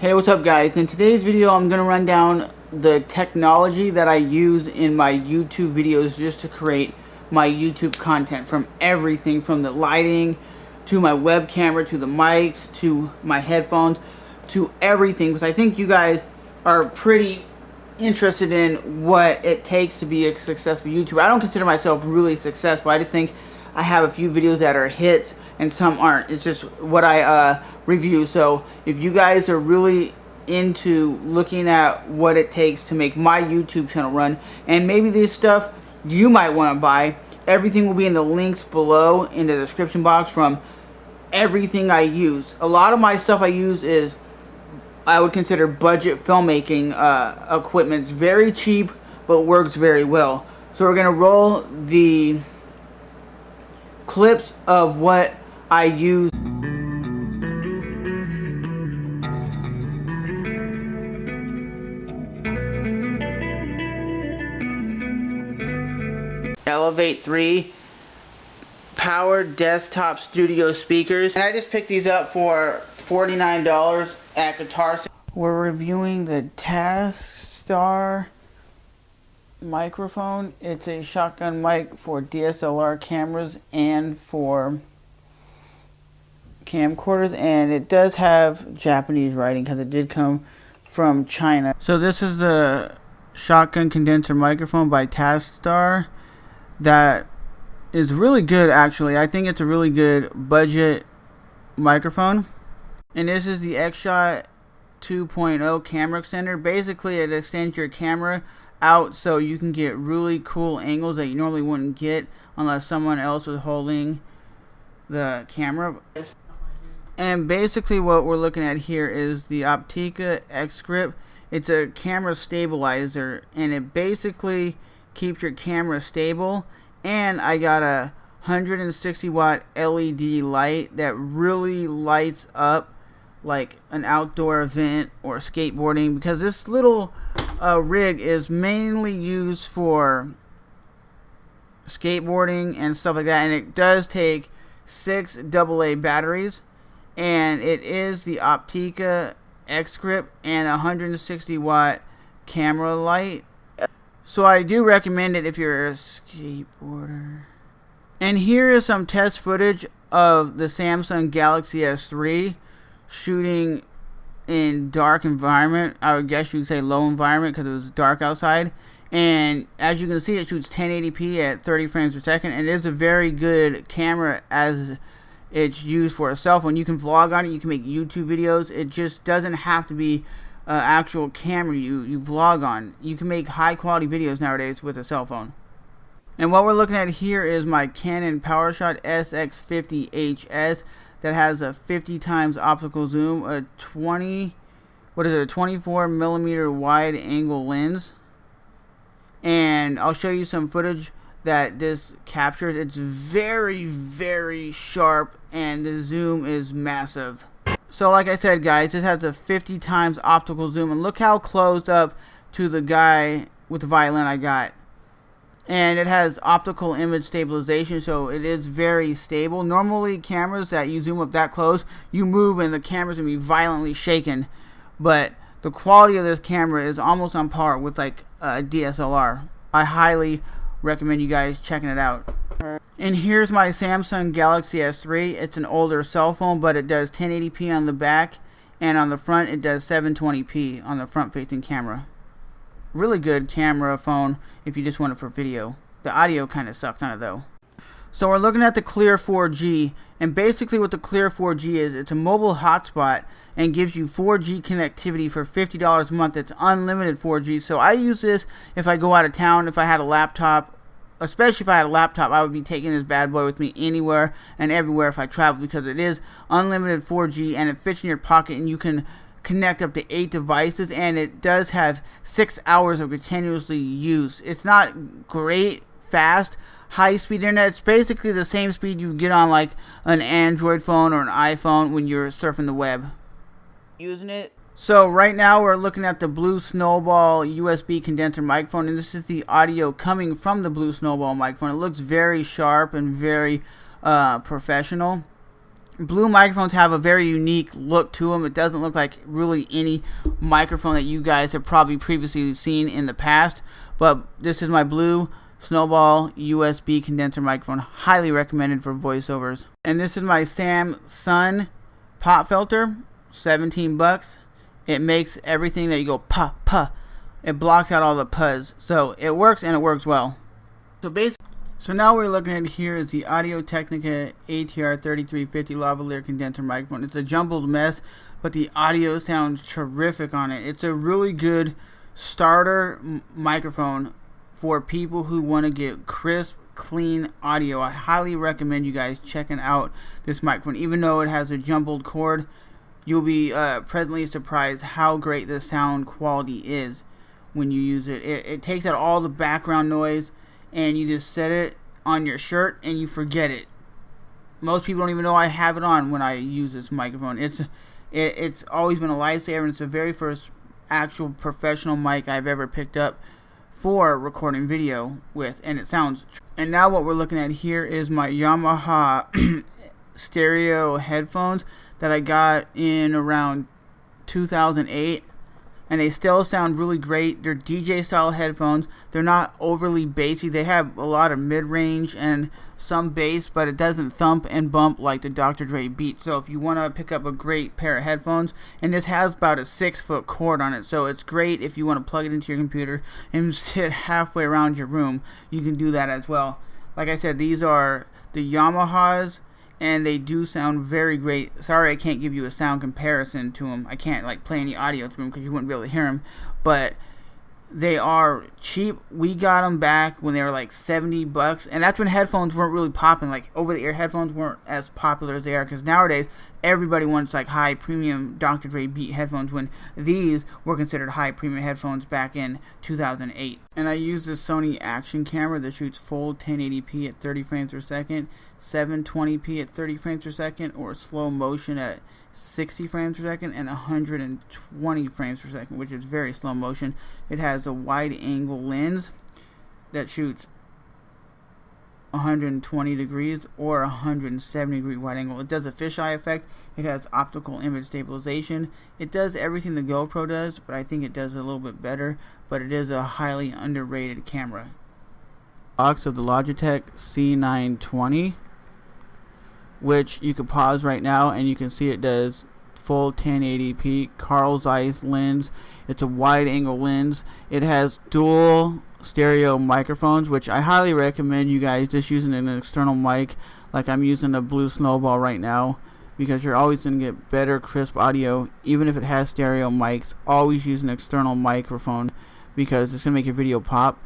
Hey, what's up guys? In today's video I'm going to run down the technology that I use in my YouTube videos just to create my YouTube content, from everything from the lighting to my web camera to the mics to my headphones to everything, because I think you guys are pretty interested in what it takes to be a successful YouTuber. I don't consider myself really successful. I just think I have a few videos that are hits and some aren't. It's just what I review. So if you guys are really into looking at what it takes to make my YouTube channel run, and maybe this stuff you might want to buy, everything will be in the links below in the description box from everything I use. A lot of my stuff I use is, I would consider, budget filmmaking equipment. It's very cheap but works very well. So we're gonna roll the clips of what I use. Elevate 3 powered desktop studio speakers, and I just picked these up for $49 at Guitar Center. We're reviewing the Taskstar microphone. It's a shotgun mic for DSLR cameras and for camcorders, and it does have Japanese writing because it did come from China. So this is the shotgun condenser microphone by Taskstar. That is really good, actually. I think it's a really good budget microphone. And this is the X-Shot 2.0 camera extender. Basically, it extends your camera out so you can get really cool angles that you normally wouldn't get unless someone else was holding the camera. And basically what we're looking at here is the Optica X Grip. It's a camera stabilizer, and it basically keeps your camera stable. And I got a 160 watt LED light that really lights up like an outdoor event or skateboarding, because this little rig is mainly used for skateboarding and stuff like that, and it does take 6 AA batteries, and it is the Optica X Grip and a 160 watt camera light. So I do recommend it if you're a skateboarder. And here is some test footage of the Samsung Galaxy S3 shooting in dark environment. I would guess you could say low environment because it was dark outside. And as you can see, it shoots 1080p at 30 frames per second. And it is a very good camera as it's used for a cell phone. You can vlog on it. You can make YouTube videos. It just doesn't have to be actual camera you vlog on. You can make high quality videos nowadays with a cell phone. And what we're looking at here is my Canon PowerShot SX50HS that has a 50 times optical zoom, a 24 millimeter wide angle lens, and I'll show you some footage that this captures. It's very, very sharp, and the zoom is massive. So like I said, guys, this has a 50 times optical zoom, and look how close up to the guy with the violin I got. And it has optical image stabilization, so it is very stable. Normally cameras that you zoom up that close, you move and the camera's gonna be violently shaken, but the quality of this camera is almost on par with like a DSLR. I highly recommend you guys checking it out. And here's my Samsung Galaxy S3. It's an older cell phone, but it does 1080p on the back, and on the front it does 720p on the front facing camera. Really good camera phone if you just want it for video. The audio kind of sucks on it though. So we're looking at the Clear 4G, and basically what the Clear 4G is, it's a mobile hotspot and gives you 4G connectivity for $50 a month. It's unlimited 4G. So I use this if I go out of town. If I had a laptop, especially if I had a laptop, I would be taking this bad boy with me anywhere and everywhere if I travel, because it is unlimited 4G and it fits in your pocket, and you can connect up to 8 devices, and it does have 6 hours of continuously use. It's not great fast high-speed internet. It's basically the same speed you get on like an Android phone or an iPhone when you're surfing the web. Using it. So right now we're looking at the Blue Snowball USB condenser microphone, and this is the audio coming from the Blue Snowball microphone. It looks very sharp and very professional. Blue microphones have a very unique look to them. It doesn't look like really any microphone that you guys have probably previously seen in the past. But this is my blue Snowball USB condenser microphone. Highly recommended for voiceovers. And this is my Samsung pop filter. 17 bucks. It makes everything that you go pa pa. It blocks out all the puzz. So it works, and it works well. So now we're looking at here is the Audio-Technica ATR 3350 lavalier condenser microphone. It's a jumbled mess, but the audio sounds terrific on it. It's a really good starter microphone for people who want to get crisp, clean audio. I highly recommend you guys checking out this microphone. Even though it has a jumbled cord, you'll be pleasantly surprised how great the sound quality is when you use it. It takes out all the background noise, and you just set it on your shirt and you forget it. Most people don't even know I have it on when I use this microphone. It's always been a lifesaver, and it's the very first actual professional mic I've ever picked up for recording video with, and it sounds. And now what we're looking at here is my Yamaha stereo headphones that I got in around 2008. And they still sound really great. They're DJ style headphones. They're not overly bassy. They have a lot of mid-range and some bass, but it doesn't thump and bump like the Dr. Dre Beat. So if you want to pick up a great pair of headphones, and this has about a 6-foot cord on it, so it's great if you want to plug it into your computer and sit halfway around your room. You can do that as well. Like I said, these are the Yamahas, and they do sound very great. Sorry I can't give you a sound comparison to them. I can't like play any audio through them because you wouldn't be able to hear them. But they are cheap. We got them back when they were like 70 bucks. And that's when headphones weren't really popping. Like over-the-ear headphones weren't as popular as they are. Because nowadays, everybody wants like high premium Dr. Dre Beat headphones, when these were considered high premium headphones back in 2008. And I use the Sony action camera that shoots full 1080p at 30 frames per second, 720p at 30 frames per second, or slow motion at 60 frames per second and 120 frames per second, which is very slow motion. It has a wide angle lens that shoots 120 degrees or 170 degree wide angle. It does a fisheye effect. It has optical image stabilization. It does everything the GoPro does, but I think it does a little bit better. But it is a highly underrated camera. Box of the Logitech C920, which you can pause right now and you can see it does full 1080p Carl Zeiss lens. It's a wide angle lens. It has dual stereo microphones, which I highly recommend you guys just using an external mic, like I'm using a Blue Snowball right now, because you're always going to get better crisp audio. Even if it has stereo mics, always use an external microphone, because it's going to make your video pop.